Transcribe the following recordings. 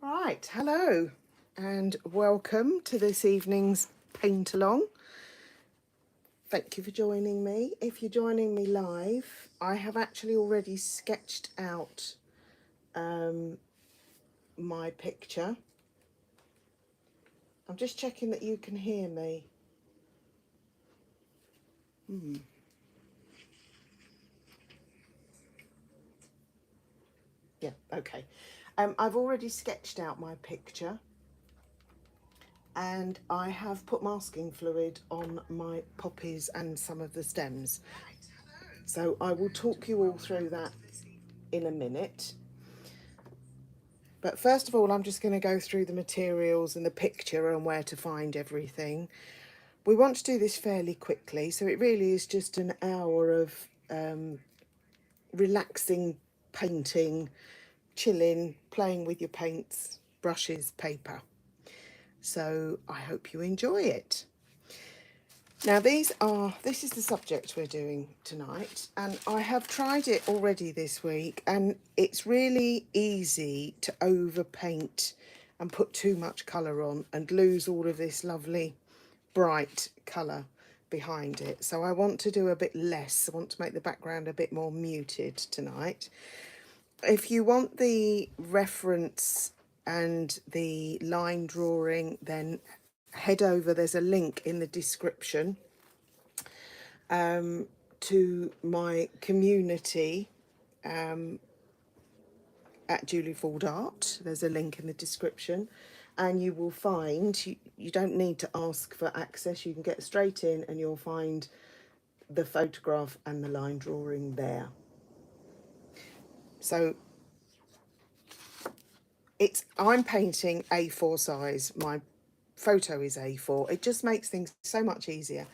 Right, hello and welcome to this evening's paint along. Thank you for joining me. If you're joining me live, I have actually already sketched out my picture. I'm just checking that you can hear me. Yeah, okay. I've already sketched out my picture and I have put masking fluid on my poppies and some of the stems. So I will talk you all through that in a minute. But first of all, I'm just going to go through the materials and the picture and where to find everything. We want to do this fairly quickly, so it really is just an hour of relaxing, painting, chilling, playing with your paints, brushes, paper. So I hope you enjoy it. Now this is the subject we're doing tonight, and I have tried it already this week, and it's really easy to overpaint and put too much colour on and lose all of this lovely bright colour behind it. So I want to do a bit less. I want to make the background a bit more muted tonight. If you want the reference and the line drawing, then head over, there's a link in the description to my community at Julie Ford Art. There's a link in the description, and you will find, you don't need to ask for access, you can get straight in and you'll find the photograph and the line drawing there. So I'm painting A4 size, my photo is A4. It just makes things so much easier.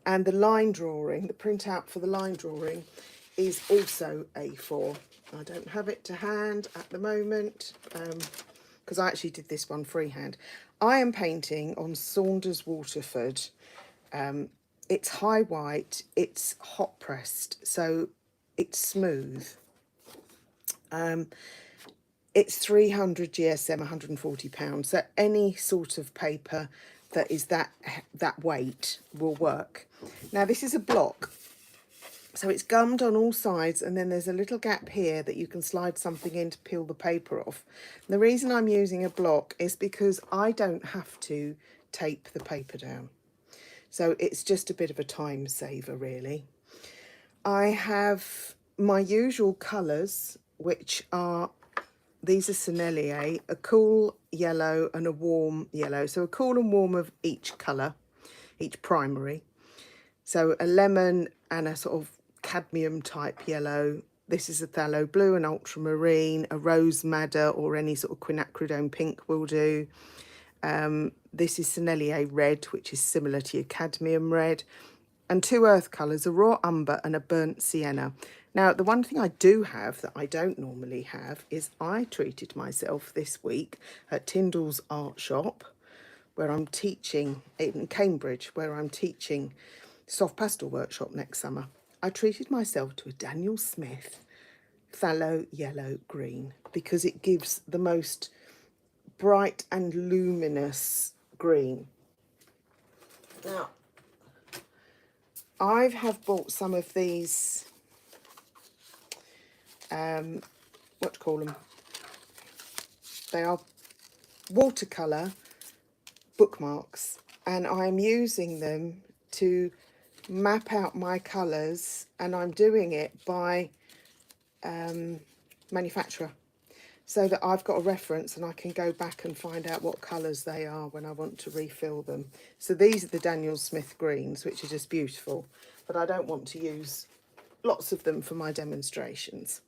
And the line drawing, the printout for the line drawing is also A4. I don't have it to hand at the moment because I actually did this one freehand. I am painting on Saunders Waterford. It's high white, it's hot pressed, so it's smooth. It's 300 GSM, £140. So any sort of paper that is that weight will work. Now this is a block, so it's gummed on all sides, and then there's a little gap here that you can slide something in to peel the paper off. And the reason I'm using a block is because I don't have to tape the paper down. So it's just a bit of a time saver, really. I have my usual colours, which are, these are Sennelier, a cool yellow and a warm yellow. So a cool and warm of each colour, each primary. So a lemon and a sort of cadmium type yellow. This is a phthalo blue, an ultramarine, a rose madder or any sort of quinacridone pink will do. This is Sennelier red, which is similar to your cadmium red. And two earth colours, a raw umber and a burnt sienna. Now, the one thing I do have that I don't normally have is I treated myself this week at Tyndall's Art Shop, where I'm teaching, in Cambridge, where I'm teaching soft pastel workshop next summer. I treated myself to a Daniel Smith phthalo yellow green because it gives the most bright and luminous green. Now, I have bought some of these, what do you call them? They are watercolour bookmarks, and I'm using them to map out my colours, and I'm doing it by manufacturer, so that I've got a reference and I can go back and find out what colours they are when I want to refill them. So these are the Daniel Smith greens, which are just beautiful, but I don't want to use lots of them for my demonstrations.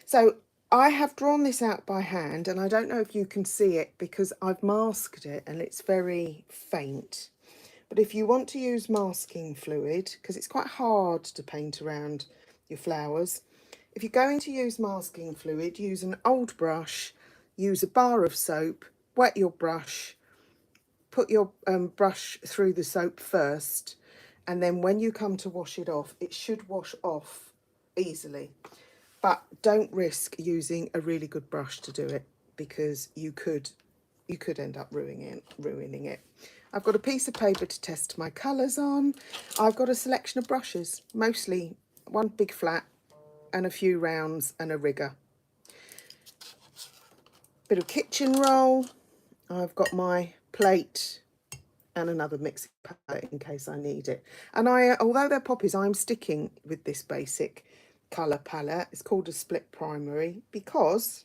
So I have drawn this out by hand, and I don't know if you can see it because I've masked it and it's very faint. But if you want to use masking fluid, because it's quite hard to paint around your flowers, if you're going to use masking fluid, use an old brush, use a bar of soap, wet your brush, put your brush through the soap first, and then when you come to wash it off, it should wash off easily. But don't risk using a really good brush to do it, because you could end up ruining it. I've got a piece of paper to test my colours on. I've got a selection of brushes, mostly one big flat and a few rounds and a rigger. Bit of kitchen roll. I've got my plate and another mixing palette in case I need it. And although they're poppies, I'm sticking with this basic colour palette. It's called a split primary because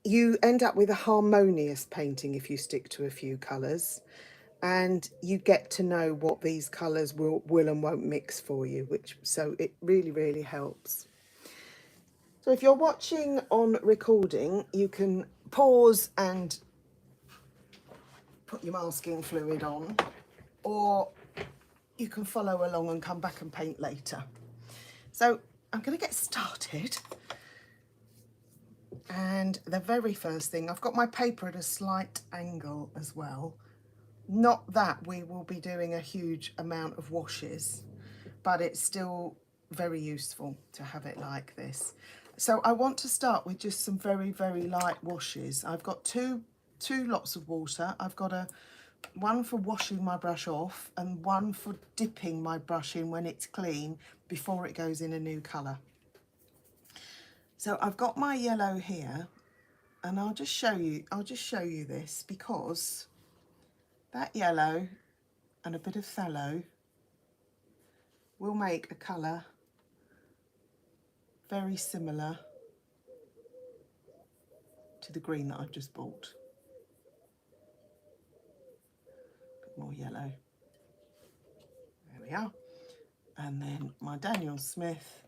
you end up with a harmonious painting if you stick to a few colours, and you get to know what these colours will and won't mix for you, so it really helps. So if you're watching on recording, you can pause and put your masking fluid on, or you can follow along and come back and paint later. So I'm going to get started. And the very first thing, I've got my paper at a slight angle as well. Not that we will be doing a huge amount of washes, but it's still very useful to have it like this. So I want to start with just some very light washes. I've got two lots of water. I've got one for washing my brush off and one for dipping my brush in when it's clean before it goes in a new colour. So I've got my yellow here, and I'll just show you this, because that yellow and a bit of phthalo will make a colour very similar to the green that I've just bought. Bit more yellow. There we are. And then my Daniel Smith.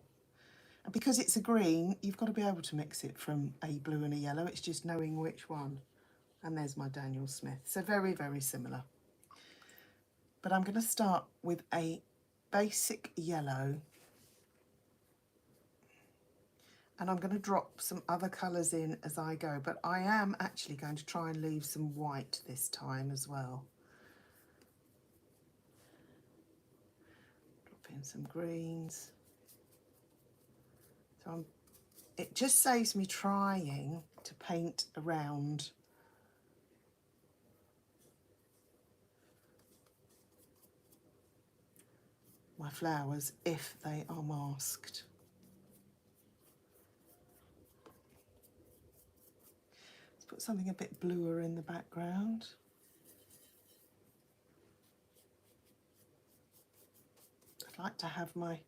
And because it's a green, you've got to be able to mix it from a blue and a yellow. It's just knowing which one. And there's my Daniel Smith. So very similar. But I'm going to start with a basic yellow. And I'm going to drop some other colours in as I go. But I am actually going to try and leave some white this time as well. Drop in some greens. So it just saves me trying to paint around my flowers if they are masked. Let's put something a bit bluer in the background. I'd like to have my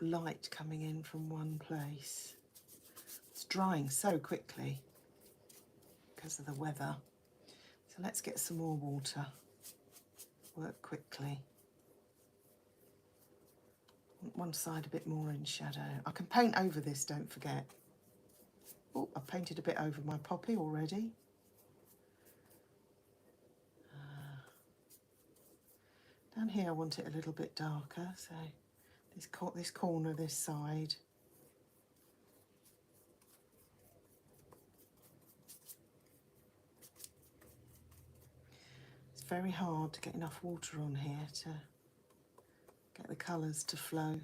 light coming in from one place. It's drying so quickly because of the weather. So let's get some more water. Work quickly. One side a bit more in shadow. I can paint over this, don't forget. Oh, I've painted a bit over my poppy already. Down here I want it a little bit darker, so this corner, this side. It's very hard to get enough water on here to get the colours to flow.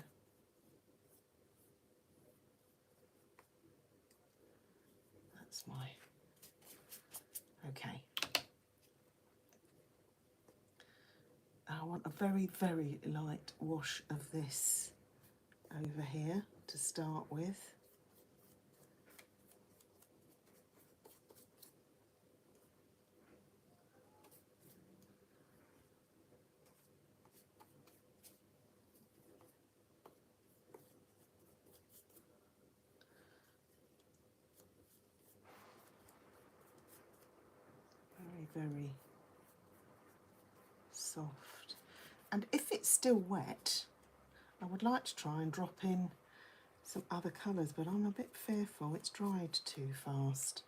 That's okay. I want a very light wash of this over here to start with. Very soft. And if it's still wet, I would like to try and drop in some other colours, but I'm a bit fearful it's dried too fast.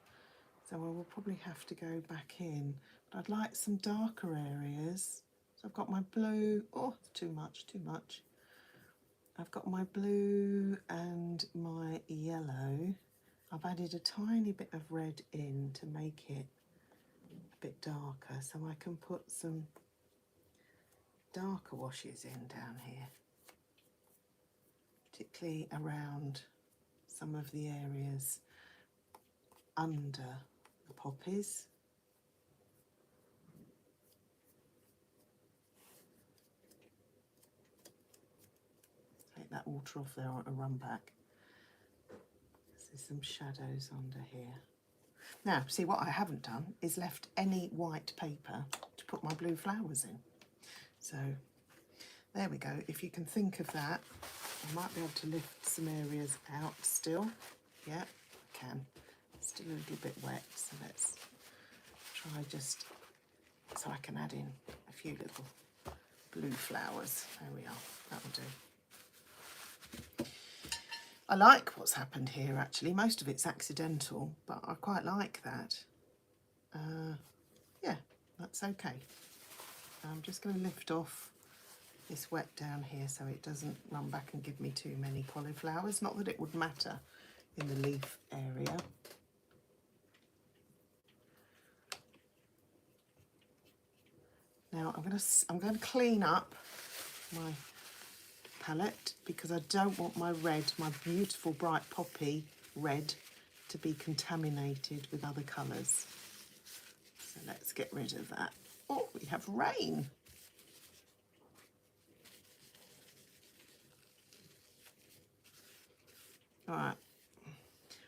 So I will probably have to go back in. But I'd like some darker areas. So I've got my blue, oh, too much. I've got my blue and my yellow. I've added a tiny bit of red in to make it a bit darker, so I can put some darker washes in down here, particularly around some of the areas under the poppies. Take that water off there or run back. There's some shadows under here. Now, see, what I haven't done is left any white paper to put my blue flowers in. So there we go. If you can think of that, I might be able to lift some areas out still. Yeah, I can. It's still a little bit wet, so let's try just so I can add in a few little blue flowers. There we are. That'll do. I like what's happened here, actually. Most of it's accidental, but I quite like that. Yeah, that's okay. I'm just going to lift off this wet down here so it doesn't run back and give me too many cauliflowers. Not that it would matter in the leaf area. Now I'm going to clean up my palette because I don't want my red, my beautiful bright poppy red, to be contaminated with other colours. So let's get rid of that. Oh, we have rain. All right.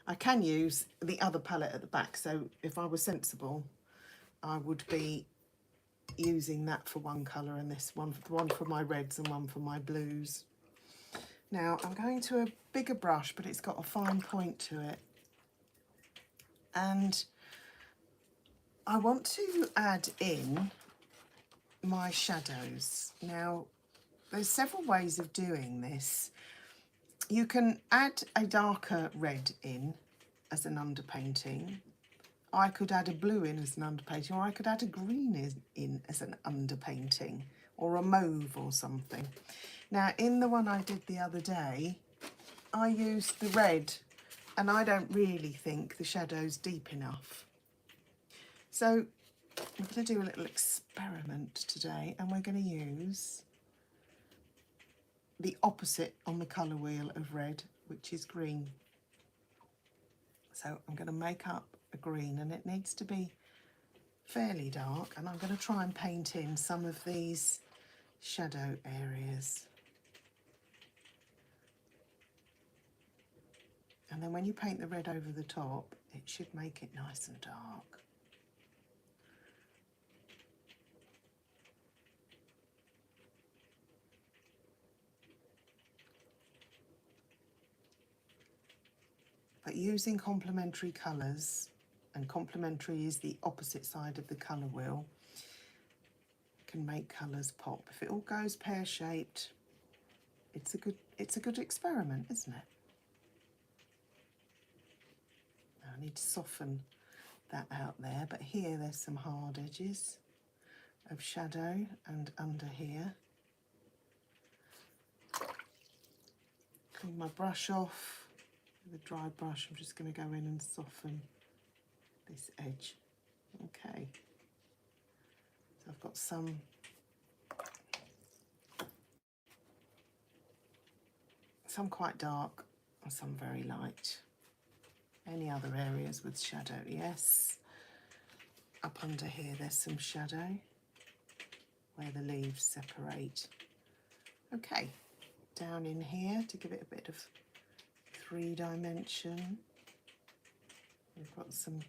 I can use the other palette at the back, so if I was sensible, I would be using that for one colour and this one for my reds and one for my blues. Now I'm going to a bigger brush, but it's got a fine point to it, and I want to add in my shadows. Now there's several ways of doing this. You can add a darker red in as an underpainting. I could add a blue in as an underpainting, or I could add a green in as an underpainting, or a mauve or something. Now, in the one I did the other day, I used the red, and I don't really think the shadow's deep enough. So we're going to do a little experiment today, and we're going to use the opposite on the colour wheel of red, which is green. So I'm going to make up a green, and it needs to be fairly dark, and I'm going to try and paint in some of these shadow areas. And then when you paint the red over the top, it should make it nice and dark. But using complementary colours, and complementary is the opposite side of the colour wheel, can make colours pop. If it all goes pear-shaped, it's a good experiment, isn't it? Now I need to soften that out there, but here there's some hard edges of shadow, and under here. Clean my brush off with a dry brush. I'm just going to go in and soften this edge. Okay, so I've got some quite dark and some very light. Any other areas with shadow? Yes. Up under here there's some shadow where the leaves separate. Okay, down in here to give it a bit of 3-dimension. We've got some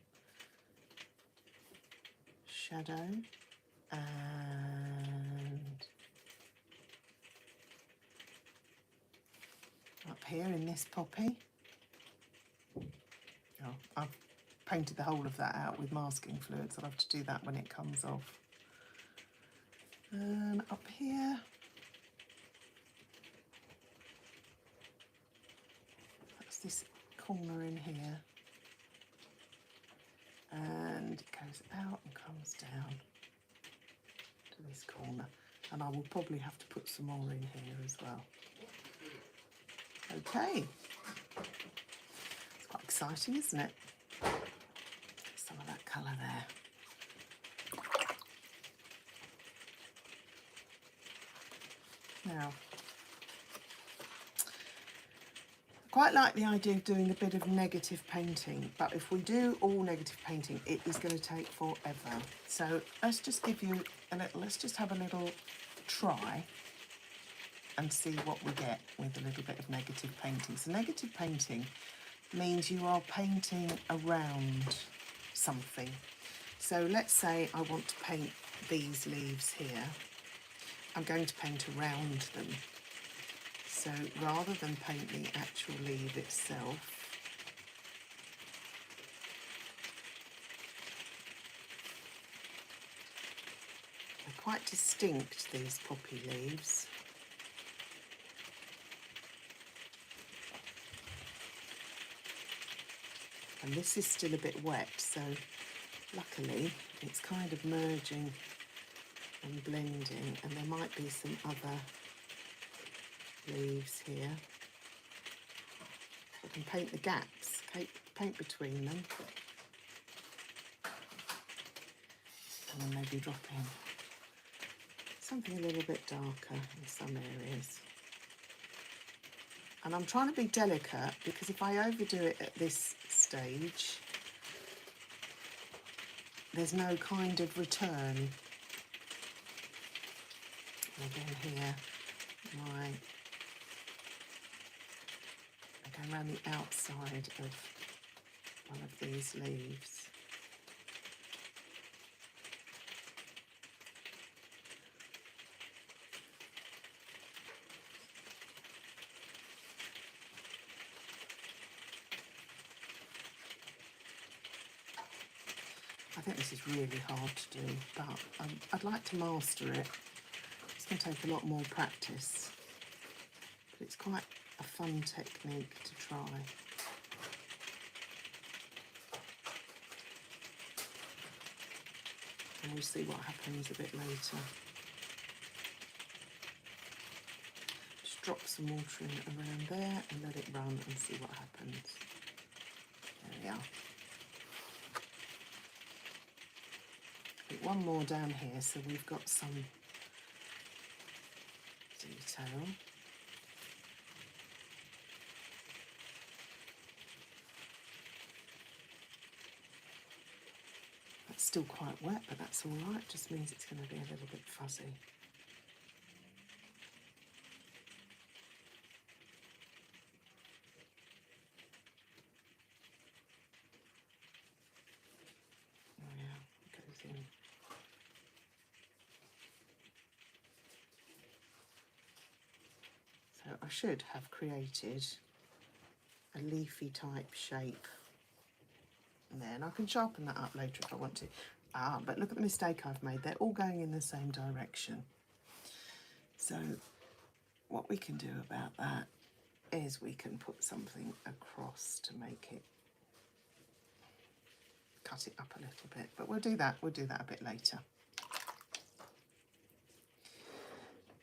shadow, and up here in this poppy. Oh, I've painted the whole of that out with masking fluid, so I'll have to do that when it comes off. And up here, that's this corner in here, and it goes out and comes down to this corner, and I will probably have to put some more in here as well. Okay, it's quite exciting, isn't it? Some of that colour there. Now, quite like the idea of doing a bit of negative painting, but if we do all negative painting, it is going to take forever. So let's just give you a little, let's just have a little try and see what we get with a little bit of negative painting. So negative painting means you are painting around something. So let's say I want to paint these leaves here. I'm going to paint around them. So rather than paint the actual leaf itself, they're quite distinct, these poppy leaves. And this is still a bit wet, so luckily it's kind of merging and blending, and there might be some other leaves here. I can paint the gaps, paint between them, and then maybe drop in something a little bit darker in some areas. And I'm trying to be delicate, because if I overdo it at this stage, there's no kind of return. And again here, I'm going around the outside of one of these leaves. I think this is really hard to do, but I'd like to master it. It's going to take a lot more practice, but it's quite a fun technique to try. And we'll see what happens a bit later. Just drop some water in around there and let it run and see what happens. There we are. Put one more down here so we've got some detail. It's still quite wet, but that's all right. Just means it's going to be a little bit fuzzy. Oh yeah, it goes in. So I should have created a leafy type shape there, and I can sharpen that up later if I want to. But look at the mistake I've made. They're all going in the same direction. So what we can do about that is we can put something across to make it, cut it up a little bit, but we'll do that a bit later.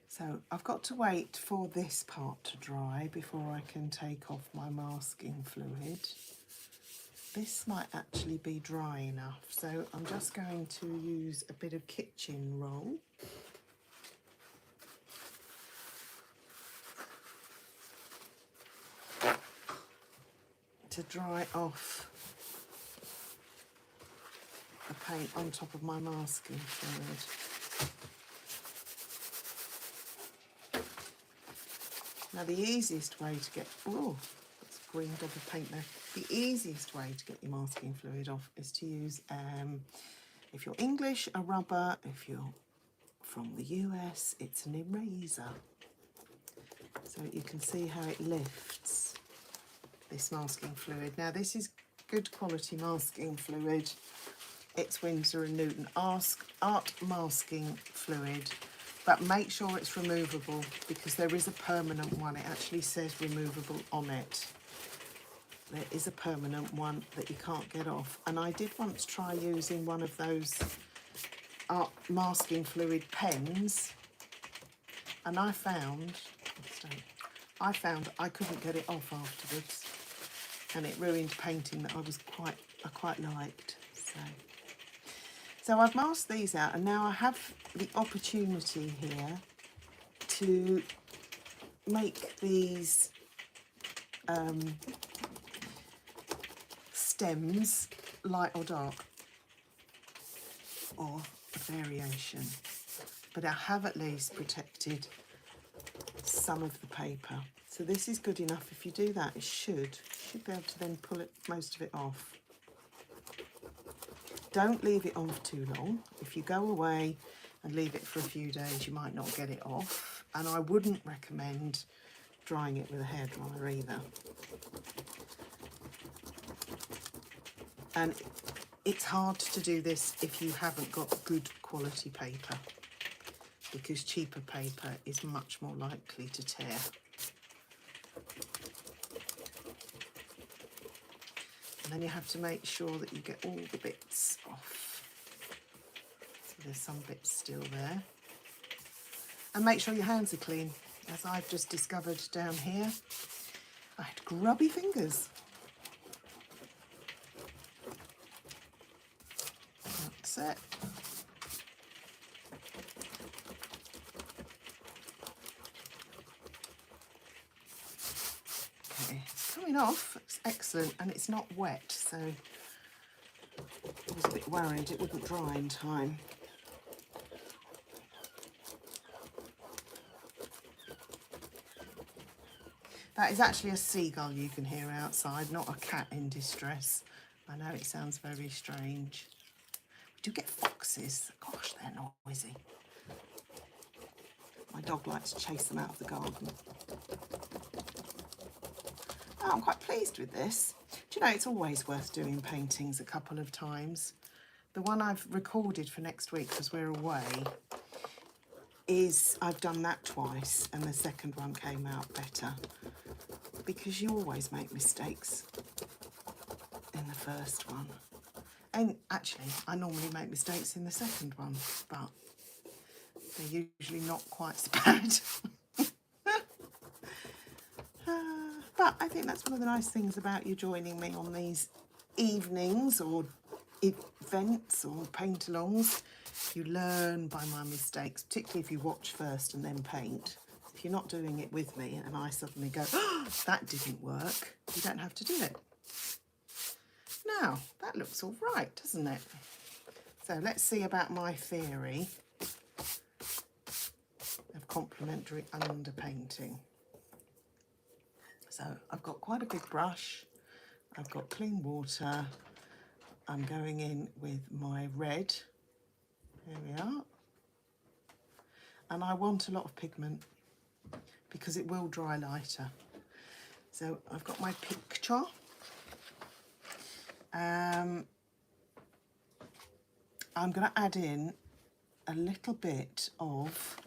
So I've got to wait for this part to dry before I can take off my masking fluid. This might actually be dry enough, so I'm just going to use a bit of kitchen roll. To dry off the paint on top of my masking fluid. Now the easiest way to get, oh, that's a green dot of paint there. The easiest way to get your masking fluid off is to use, if you're English, a rubber. If you're from the US, it's an eraser. So you can see how it lifts this masking fluid. Now this is good quality masking fluid. It's Winsor & Newton Art Masking Fluid. But make sure it's removable, because there is a permanent one. It actually says removable on it. There is a permanent one that you can't get off. And I did once try using one of those art masking fluid pens, and I found I couldn't get it off afterwards, and it ruined painting that I quite liked. So I've masked these out, and now I have the opportunity here to make these stems, light or dark, or a variation. But I have at least protected some of the paper. So this is good enough. If you do that, it should be able to then pull most of it off. Don't leave it on for too long. If you go away and leave it for a few days, you might not get it off. And I wouldn't recommend drying it with a hairdryer either. And it's hard to do this if you haven't got good quality paper, because cheaper paper is much more likely to tear. And then you have to make sure that you get all the bits off. So there's some bits still there. And make sure your hands are clean. As I've just discovered down here, I had grubby fingers. That's it. Okay, it's coming off. It's excellent, and it's not wet, so I was a bit worried it wouldn't dry in time. That is actually a seagull you can hear outside, not a cat in distress. I know it sounds very strange. We do get foxes. Gosh, they're noisy. My dog likes to chase them out of the garden. Oh, I'm quite pleased with this. Do you know, it's always worth doing paintings a couple of times. The one I've recorded for next week, because we're away, is I've done that twice, and the second one came out better, because you always make mistakes in the first one. And actually, I normally make mistakes in the second one, but they're usually not quite so bad. But I think that's one of the nice things about you joining me on these evenings or events or paint-alongs. You learn by my mistakes, particularly if you watch first and then paint. If you're not doing it with me and I suddenly go, oh, that didn't work, you don't have to do it. Now, that looks all right, doesn't it? So let's see about my theory of complementary underpainting. So I've got quite a big brush, I've got clean water, I'm going in with my red, here we are, and I want a lot of pigment because it will dry lighter. So I've got my picture. I'm going to add in a little bit of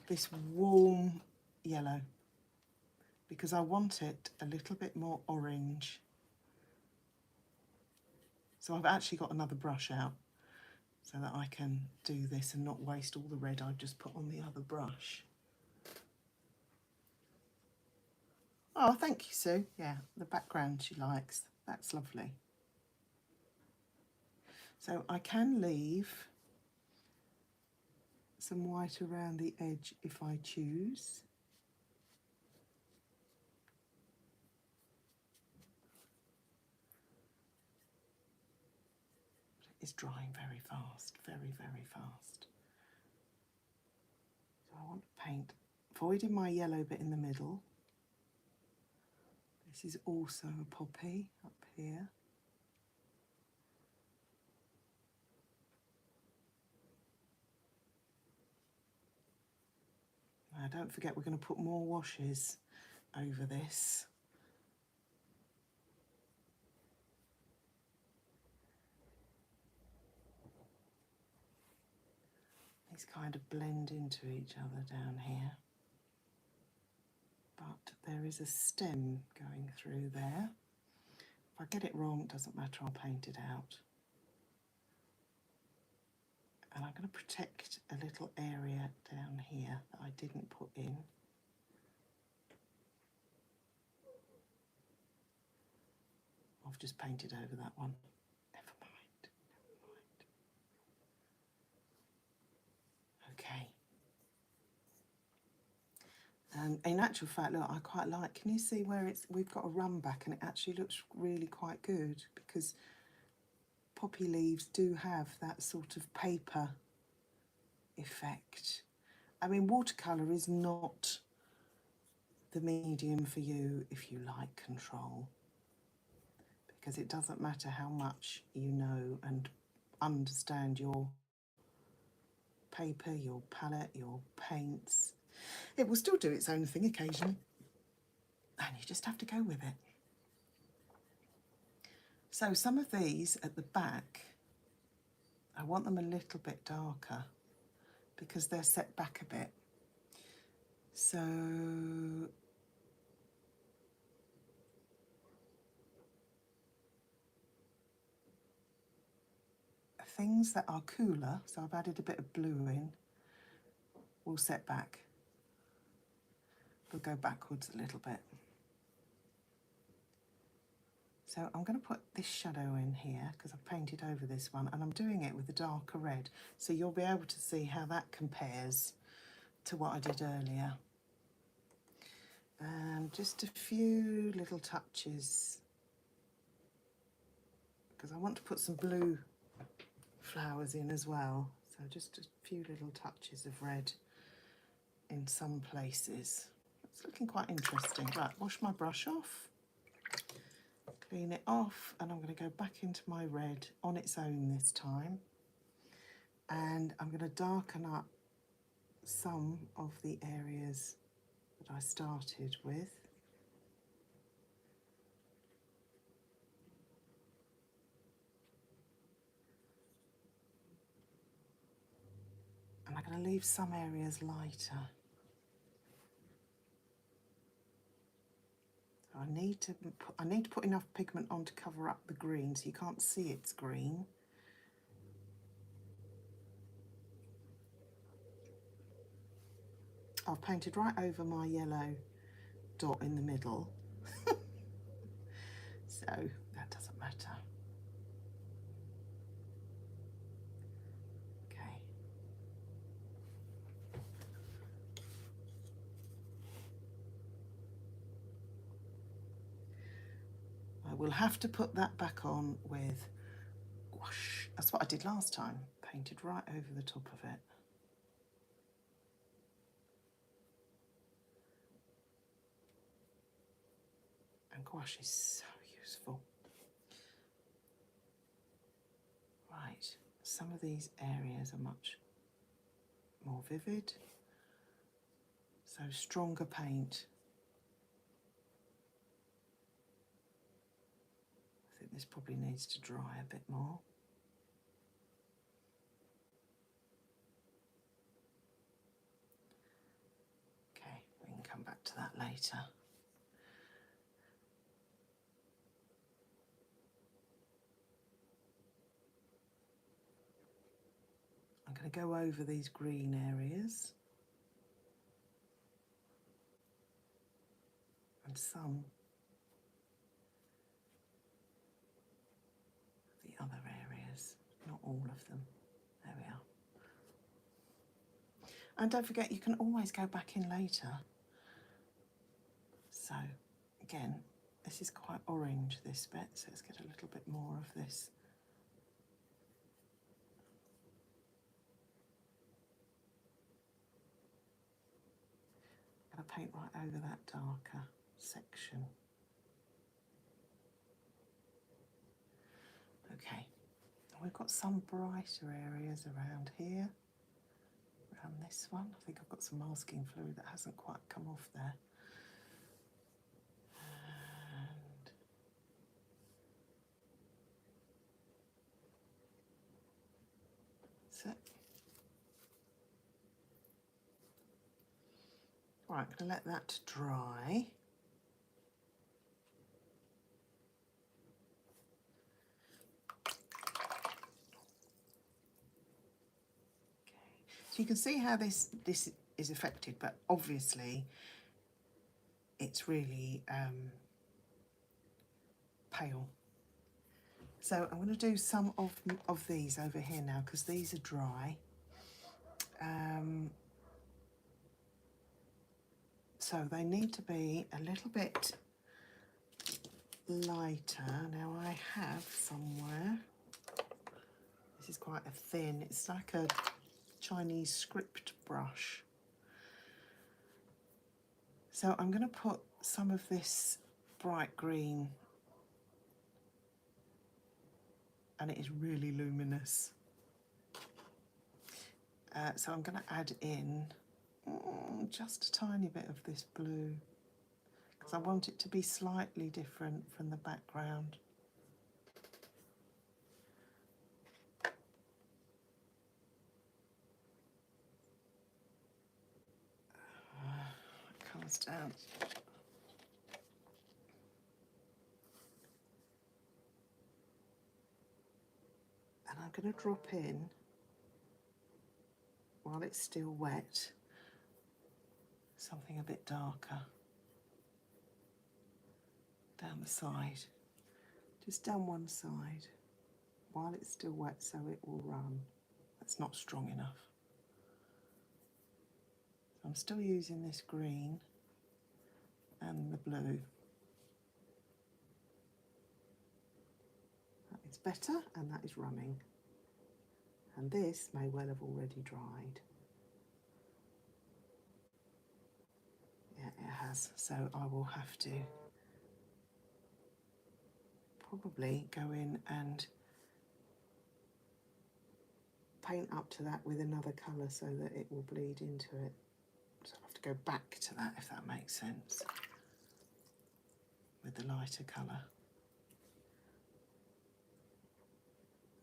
this warm yellow because I want it a little bit more orange. So I've actually got another brush out so that I can do this and not waste all the red I've just put on the other brush. Oh, thank you, Sue. Yeah, the background she likes. That's lovely. So I can leave some white around the edge if I choose. It's drying very fast, very, very fast. So I want to paint, avoiding my yellow bit in the middle. This is also a poppy up here. Now don't forget we're going to put more washes over this. These kind of blend into each other down here. But there is a stem going through there. If I get it wrong, it doesn't matter, I'll paint it out. And I'm going to protect a little area down here that I didn't put in. I've just painted over that one. Never mind, never mind. Okay. And in actual fact, look, I quite like, can you see where we've got a run back, and it actually looks really quite good, because poppy leaves do have that sort of paper effect. I mean, watercolour is not the medium for you if you like control, because it doesn't matter how much you know and understand your paper, your palette, your paints. It will still do its own thing occasionally, and you just have to go with it. So some of these at the back, I want them a little bit darker because they're set back a bit. So things that are cooler, so I've added a bit of blue in, will set back. We'll go backwards a little bit. So I'm going to put this shadow in here because I've painted over this one, and I'm doing it with a darker red, so you'll be able to see how that compares to what I did earlier. And just a few little touches, because I want to put some blue flowers in as well. So just a few little touches of red in some places. It's looking quite interesting. Right, wash my brush off, clean it off, and I'm going to go back into my red on its own this time. And I'm going to darken up some of the areas that I started with. And I'm going to leave some areas lighter. So I need to put enough pigment on to cover up the green so you can't see it's green. I've painted right over my yellow dot in the middle, so that doesn't matter. Okay. I will have to put that back on with gouache. That's what I did last time, painted right over the top of it. And gouache is so useful. Right, some of these areas are much more vivid, so stronger paint. I think this probably needs to dry a bit more. Okay, we can come back to that later. I'm going to go over these green areas and some of the other areas, not all of them. There we are. And don't forget, you can always go back in later. So again, this is quite orange, this bit, so let's get a little bit more of this. I'm going to paint right over that darker section. Okay, we've got some brighter areas around here, around this one. I think I've got some masking fluid that hasn't quite come off there. And that's it. Right, I'm going to let that dry. So you can see how this is affected, but obviously it's really pale. So I'm going to do some of these over here now because these are dry. So they need to be a little bit lighter. Now I have somewhere, this is quite a thin, it's like a Chinese script brush. So I'm going to put some of this bright green, and it is really luminous. So I'm going to add in just a tiny bit of this blue, because I want it to be slightly different from the background. It colours down. And I'm going to drop in, while it's still wet, something a bit darker down the side, just down one side, while it's still wet, so it will run. That's not strong enough. So I'm still using this green and the blue. That is better, and that is running. And this may well have already dried. Yeah, it has. So I will have to probably go in and paint up to that with another colour so that it will bleed into it. So I'll have to go back to that, if that makes sense, with the lighter colour.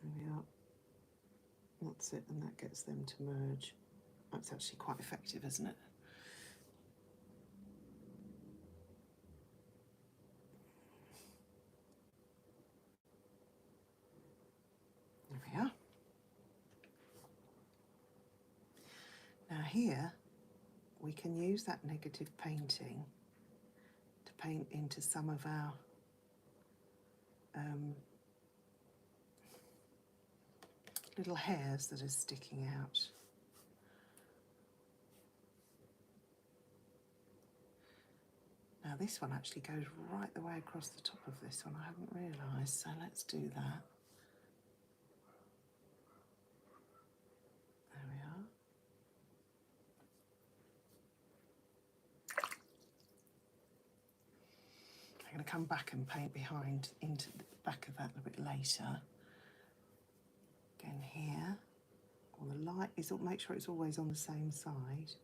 There we are. That's it, and that gets them to merge. That's actually quite effective, isn't it? There we are. Now here, we can use that negative painting to paint into some of our little hairs that are sticking out. Now this one actually goes right the way across the top of this one, I hadn't realised, so let's do that. There we are. I'm going to come back and paint behind into the back of that a bit later. Again here, all the light is, make sure it's always on the same side.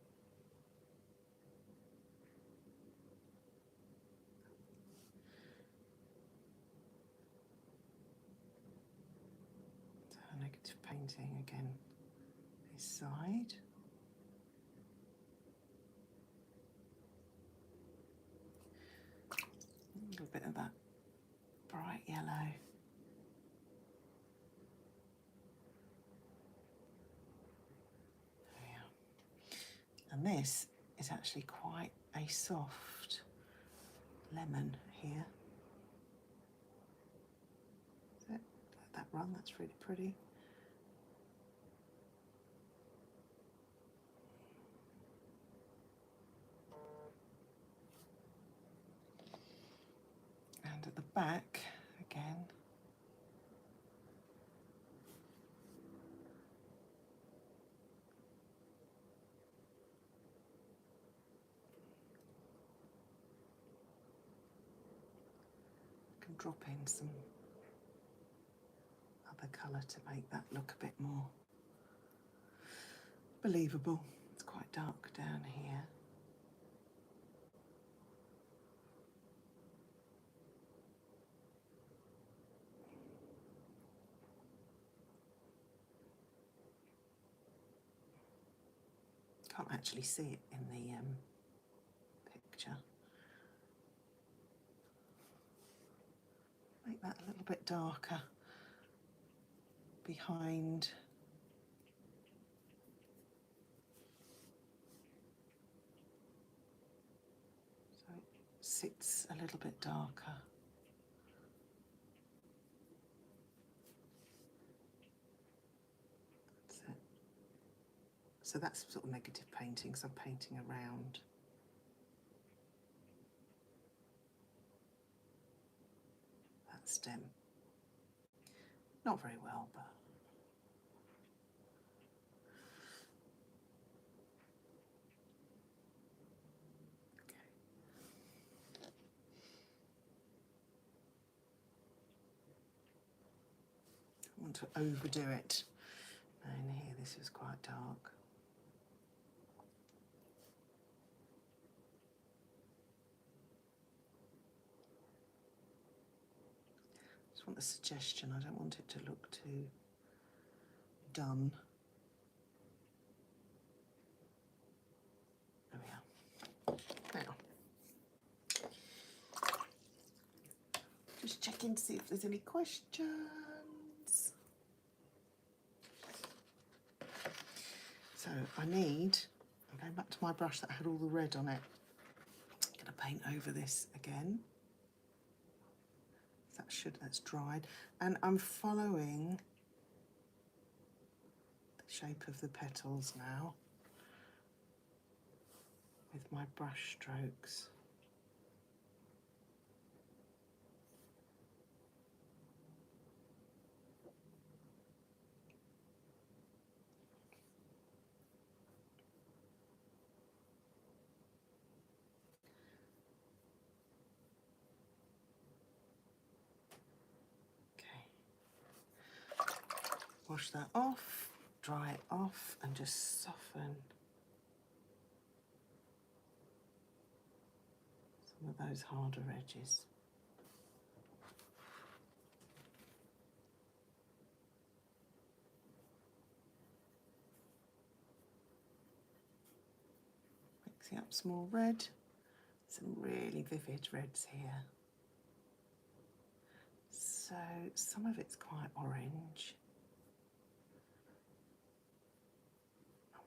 So negative painting again, this side. A little bit of that bright yellow. And this is actually quite a soft lemon here. Let that run, that's really pretty. And at the back, again, drop in some other colour to make that look a bit more believable. It's quite dark down here. Can't actually see it in the picture. Make that a little bit darker behind. So it sits a little bit darker. That's it. So that's sort of negative painting, so I'm painting around. stem. Not very well, but I want to overdo it. And here, this is quite dark. Just want a suggestion. I don't want it to look too done. There we are. Now, just checking to see if there's any questions. So I'm going back to my brush that had all the red on it. I'm going to paint over this again. That's dried. And I'm following the shape of the petals now with my brush strokes. Wash that off, dry it off, and just soften some of those harder edges. Mixing up some more red, some really vivid reds here. So some of it's quite orange.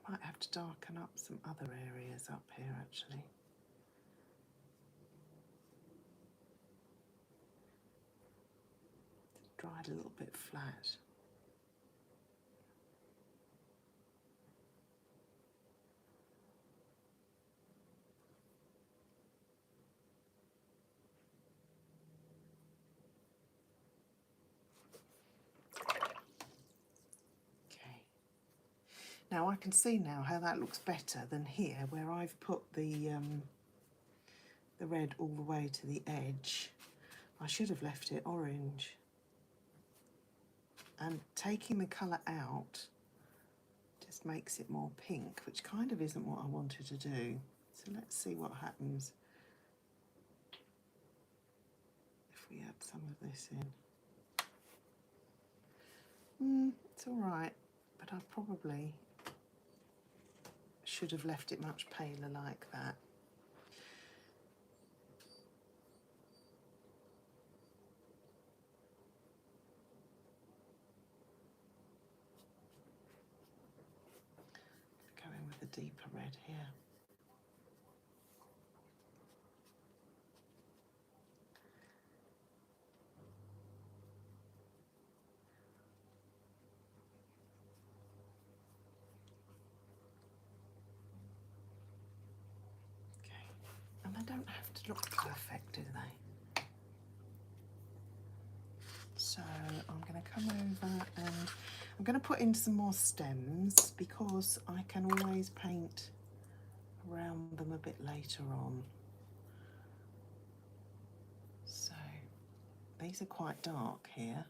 I might have to darken up some other areas up here actually. It's dried a little bit flat. Now I can see now how that looks better than here, where I've put the red all the way to the edge. I should have left it orange. And taking the colour out just makes it more pink, which kind of isn't what I wanted to do. So let's see what happens if we add some of this in. It's all right, but I probably should have left it much paler like that. Go in with a deeper red here. And they don't have to look perfect, do they? So I'm going to come over and I'm going to put in some more stems because I can always paint around them a bit later on. So these are quite dark here.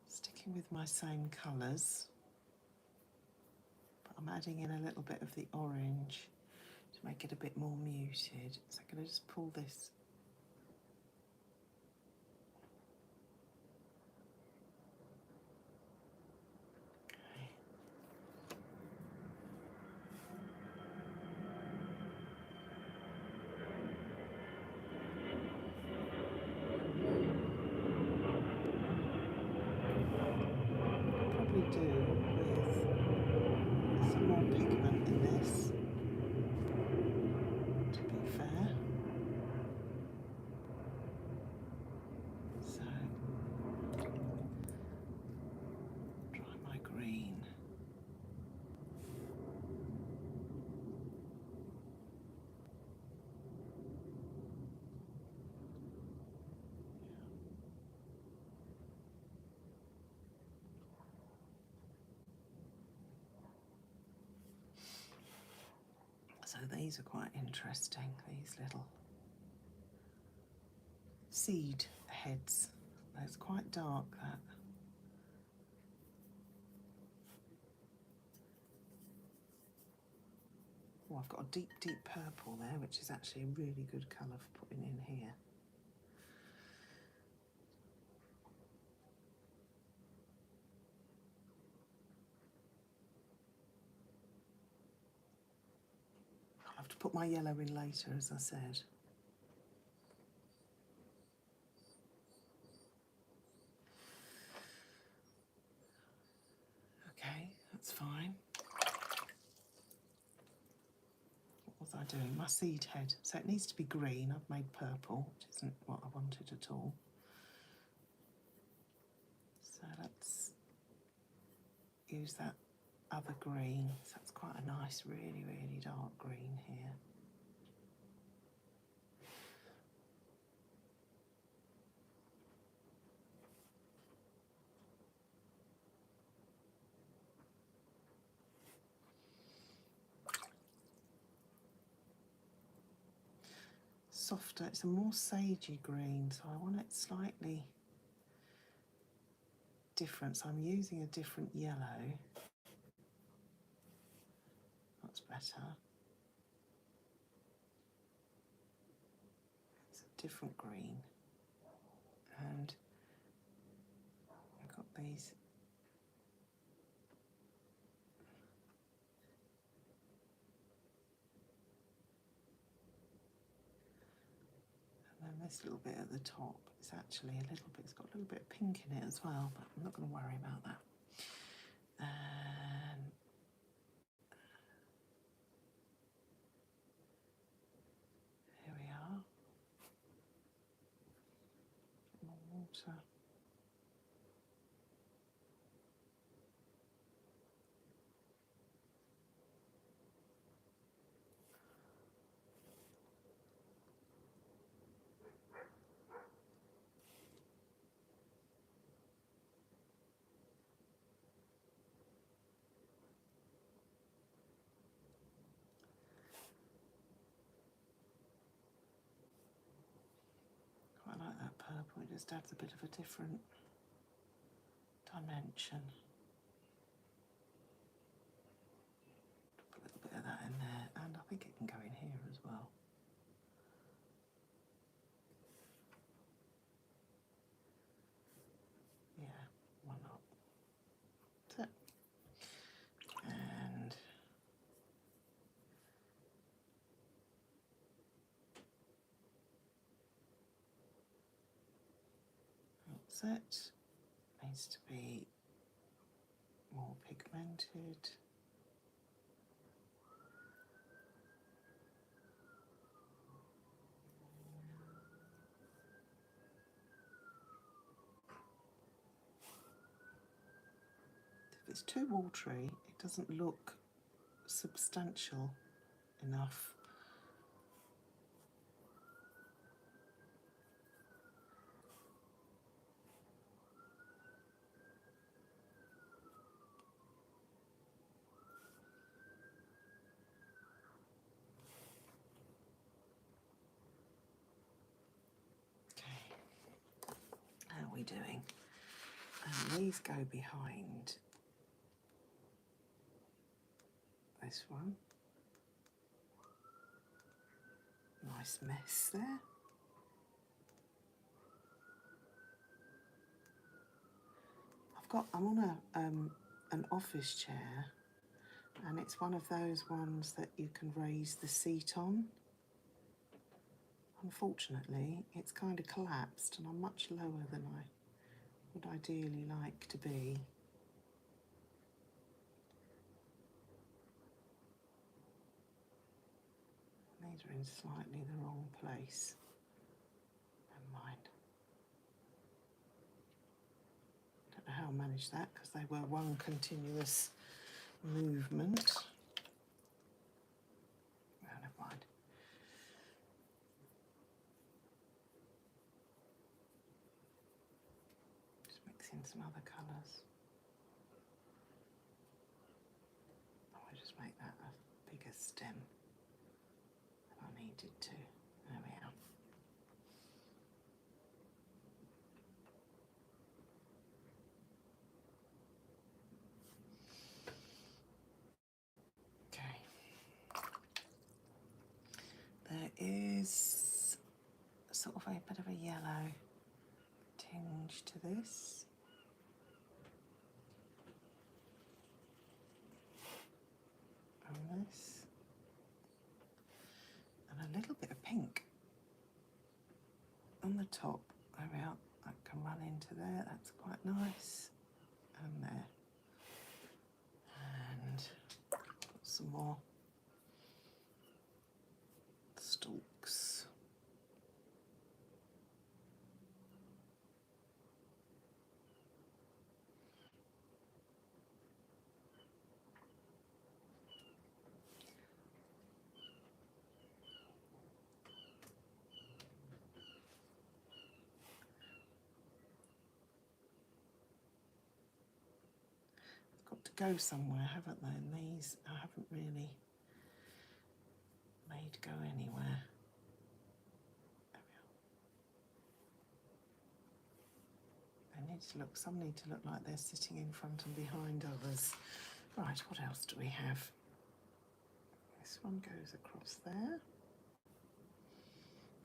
Sticking with my same colours, but I'm adding in a little bit of the orange to make it a bit more muted. So I'm going to just pull this . Do with some more pigment in this, to be fair. So, try my green. So these are quite interesting, these little seed heads. It's quite dark, that. Oh, I've got a deep, deep purple there, which is actually a really good colour for putting in here. I'll have to put my yellow in later, as I said. Okay, that's fine. What was I doing? My seed head. So it needs to be green. I've made purple, which isn't what I wanted at all. So let's use that other green. So that's quite a nice, really, really dark green here. Softer, it's a more sagey green, so I want it slightly different. So I'm using a different yellow. That's better. It's a different green. And I've got these and then this little bit at the top is actually a little bit, it's got a little bit of pink in it as well, but I'm not going to worry about that. And here we are. More water. Quite like that purple, it just adds a bit of a different dimension. Put a little bit of that in there, and I think it can go in here as well. Yeah, why not? That's it. And that's it. Needs to be more pigmented. If it's too watery, it doesn't look substantial enough. How are we doing? And these go behind this one. Nice mess there. I'm on an office chair, and it's one of those ones that you can raise the seat on. Unfortunately, it's kind of collapsed, and I'm much lower than I would ideally like to be. These are in slightly the wrong place. Never mind. Don't know how I managed that because they were one continuous movement. Oh, never mind. Just mixing some other colours. I might just make that a bigger stem. wanted to. There we are. Okay. There is sort of a bit of a yellow tinge to this. And this. And a little bit of pink on the top. There we are. That can run into there. That's quite nice. And there. And put some more stalks. Got to go somewhere, haven't they? And these I haven't really made go anywhere. There we are. They need to look, some need to look like they're sitting in front and behind others. Right, what else do we have? This one goes across there.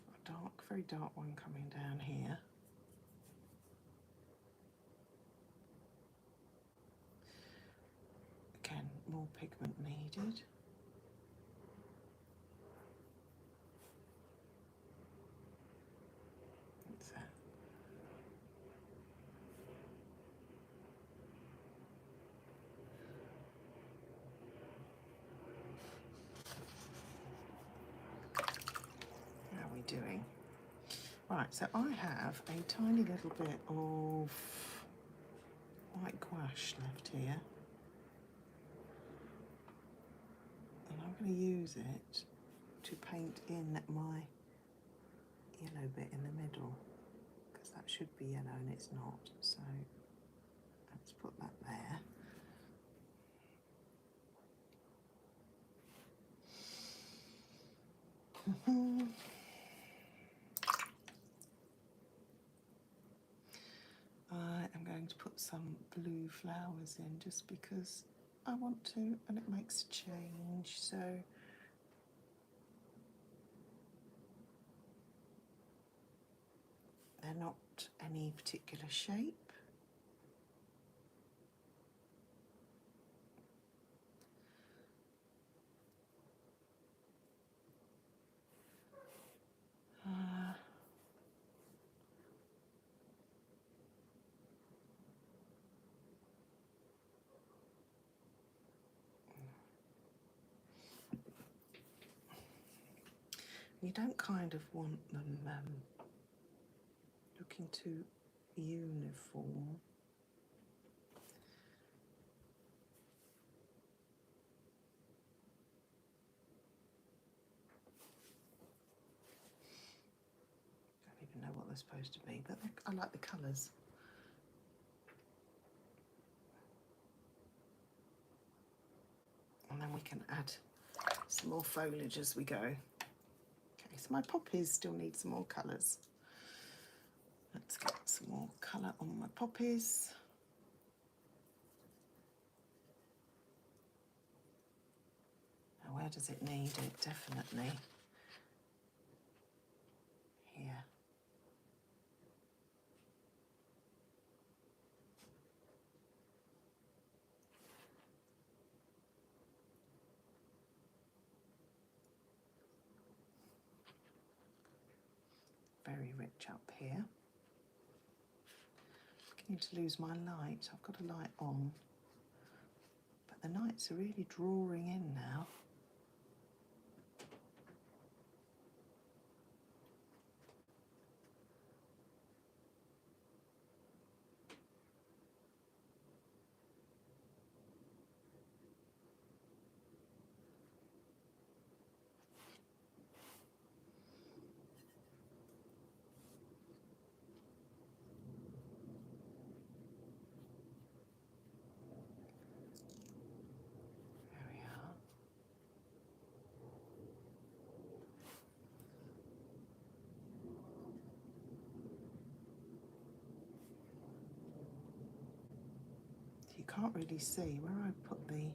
A dark, very dark one coming down here. Again, more pigment needed. What's that? How are we doing? Right, so I have a tiny little bit of white gouache left here. And I'm going to use it to paint in my yellow bit in the middle, because that should be yellow and it's not. So let's put that there. I am going to put some blue flowers in just because I want to, and it makes a change. So they're not any particular shape. You don't kind of want them looking too uniform. Don't even know what they're supposed to be, but I like the colours. And then we can add some more foliage as we go. Okay, so my poppies still need some more colours. Let's get some more colour on my poppies. Now, where does it need it? Definitely here. Very rich up here. Beginning to lose my light. I've got a light on, but the nights are really drawing in now. There we are. can't really see where I put the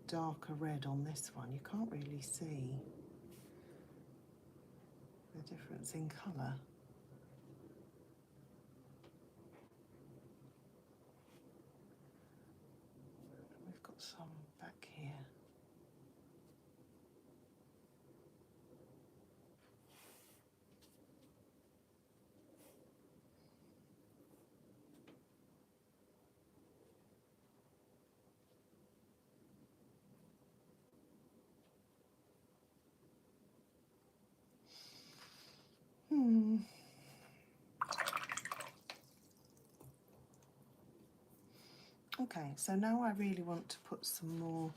darker red on this one. You can't really see the difference in colour. We've got some back here. Okay, so now I really want to put some more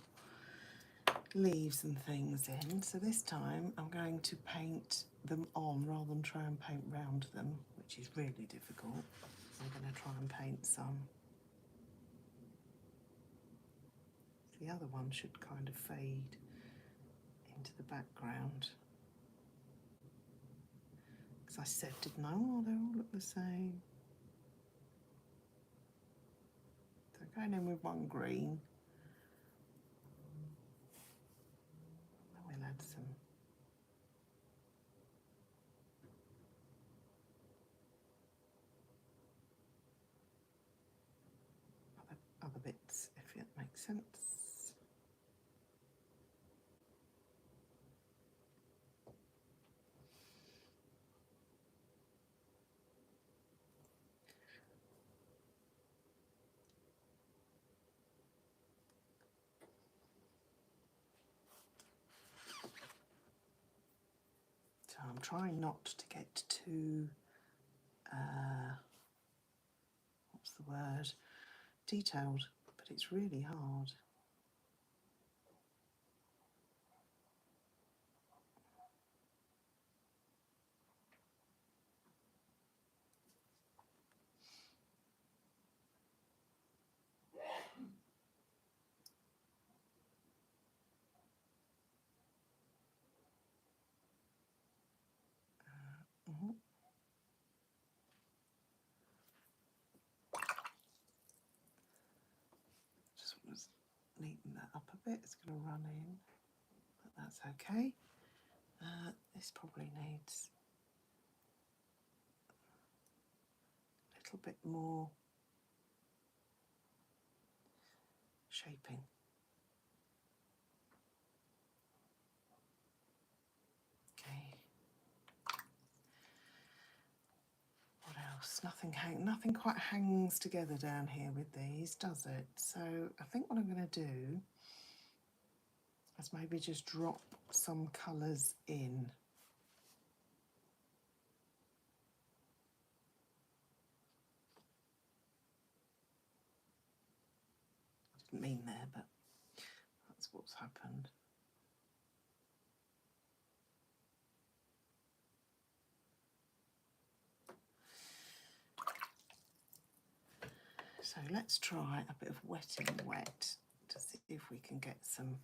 leaves and things in. So this time I'm going to paint them on rather than try and paint round them, which is really difficult. I'm going to try and paint some. The other one should kind of fade into the background. Because I said, didn't I? Oh, they all look the same. So going in with one green. And we'll add some other bits, if it makes sense. So I'm trying not to get too, what's the word, detailed, but it's really hard. Just want to neaten that up a bit. It's going to run in, but that's okay. This probably needs a little bit more shaping. Okay. What else? Nothing quite hangs together down here with these, does it? So I think what I'm going to do is maybe just drop some colours in. I didn't mean there, but that's what's happened. So let's try a bit of wetting wet to see if we can get some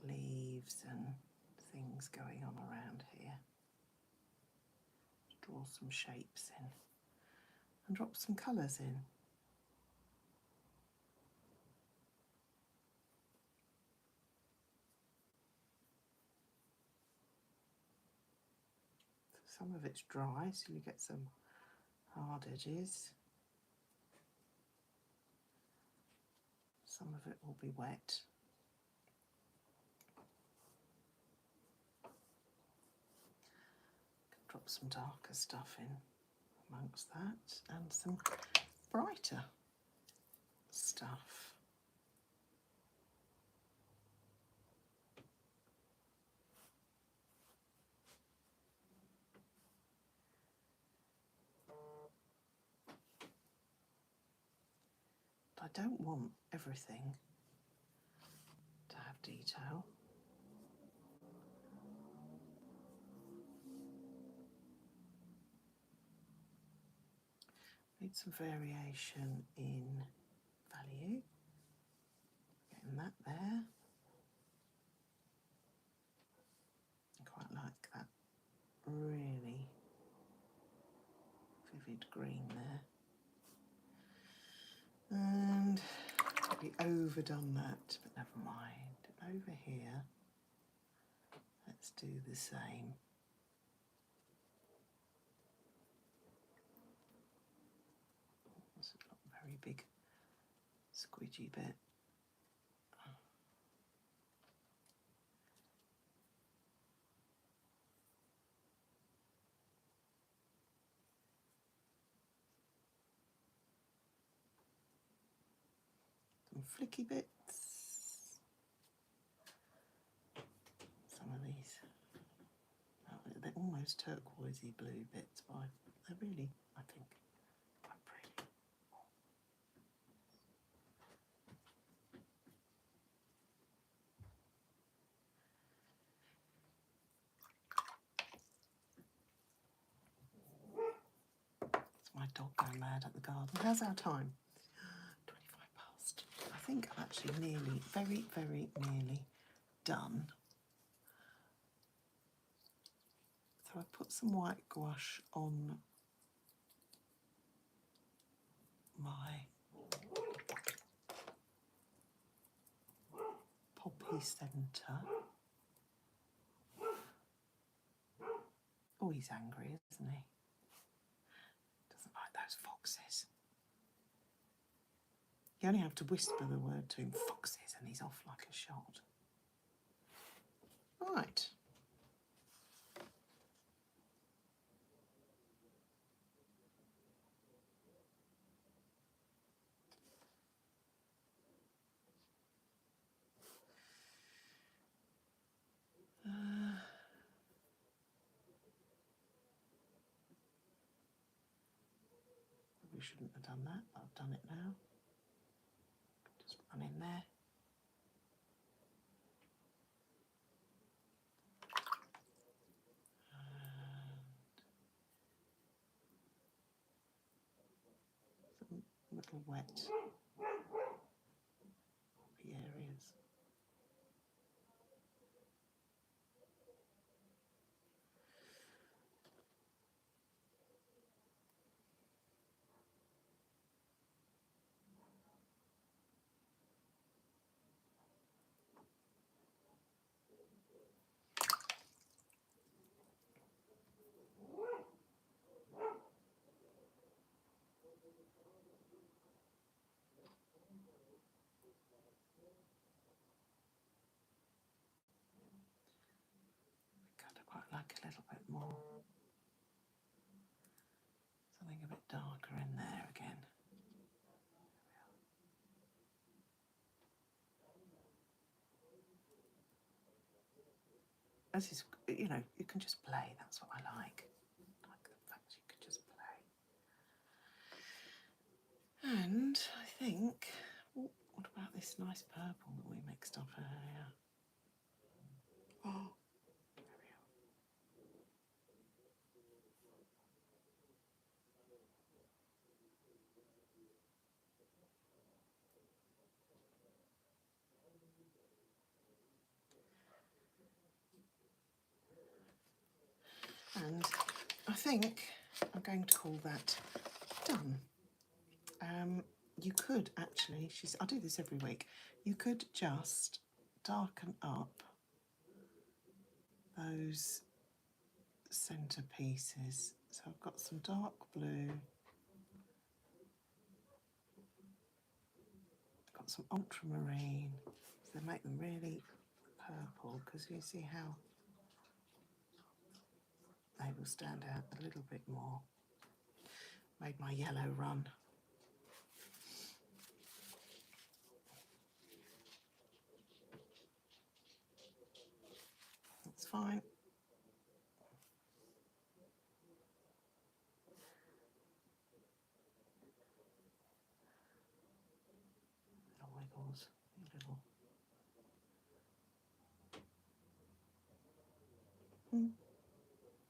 leaves and things going on around here. Draw some shapes in and drop some colours in. Some of it's dry, so you get some hard edges. Some of it will be wet. Drop some darker stuff in amongst that and some brighter stuff. I don't want everything to have detail. Need some variation in value. Getting that there. I quite like that really vivid green there. And probably overdone that, but never mind. Over here, let's do the same. That's a very big squidgy bit. Some flicky bits. Some of these, they're almost turquoisey blue bits, but they're really, I think, quite pretty. It's my dog going mad at the garden. How's our time? 25 past. I think I'm actually nearly, very, very nearly done. So I put some white gouache on my poppy centre. Oh, he's angry, isn't he? Doesn't like those foxes. You only have to whisper the word to him, foxes, and he's off like a shot. Right. We shouldn't have done that, but I've done it now. Just run in there. Some little wet poppy areas. I'd quite like a little bit more. Something a bit darker in there again. This is, you know, you can just play. That's what I like. I like the fact you can just play. And I think, oh, what about this nice purple that we mixed up earlier? Oh, there we are. And I think I'm going to call that done. You could actually, I do this every week, you could just darken up those centre pieces. So I've got some dark blue, I've got some ultramarine, so they make them really purple, because you see how they will stand out a little bit more. Made my yellow run. That's fine. Little wiggles, little.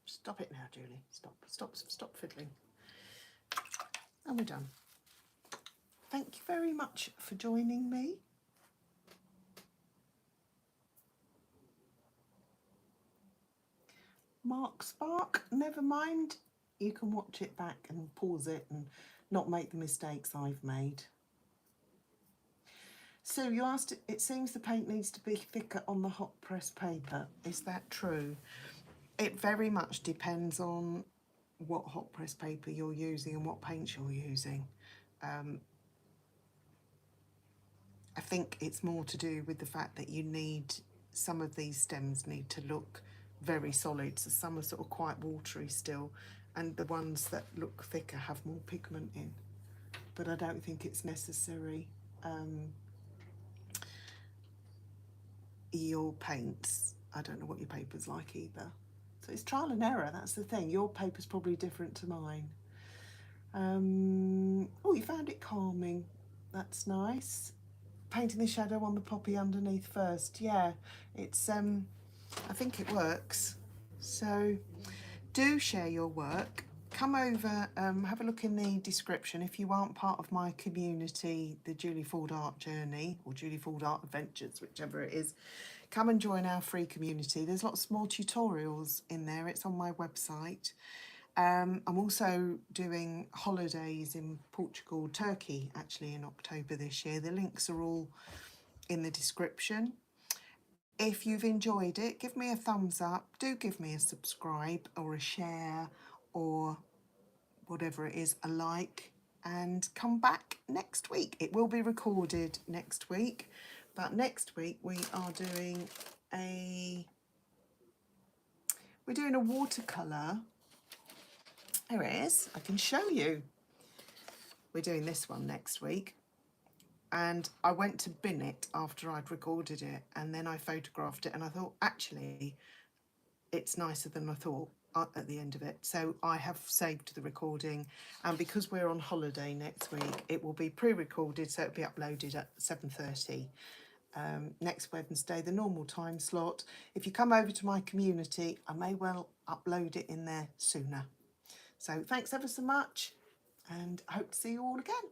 Stop it now, Julie. Stop fiddling. And we're done. Thank you very much for joining me. Mark Spark, never mind. You can watch it back and pause it and not make the mistakes I've made. Sue, you asked, it seems the paint needs to be thicker on the hot press paper. Is that true? It very much depends on what hot press paper you're using and what paints you're using. I think it's more to do with the fact that you need, some of these stems need to look very solid, so some are sort of quite watery still, and the ones that look thicker have more pigment in. But I don't think it's necessary. Your paints, I don't know what your paper's like either. So it's trial and error, that's the thing. Your paper's probably different to mine. Oh, you found it calming. That's nice. Painting the shadow on the poppy underneath first. Yeah, it's I think it works. So do share your work. Come over, have a look in the description. If you aren't part of my community, the Julie Ford Art Journey or Julie Ford Art Adventures, whichever it is, come and join our free community. There's lots more tutorials in there. It's on my website. I'm also doing holidays in Portugal, Turkey, actually in October this year. The links are all in the description. If you've enjoyed it, give me a thumbs up. Do give me a subscribe or a share or whatever it is, a like, and come back next week. It will be recorded next week, but next week we are doing we're doing a watercolour. There it is, I can show you. We're doing this one next week. And I went to bin it after I'd recorded it, and then I photographed it, and I thought, actually, it's nicer than I thought at the end of it. So I have saved the recording, and because we're on holiday next week, it will be pre-recorded, so it'll be uploaded at 7:30 next Wednesday, the normal time slot. If you come over to my community, I may well upload it in there sooner. So thanks ever so much, and I hope to see you all again.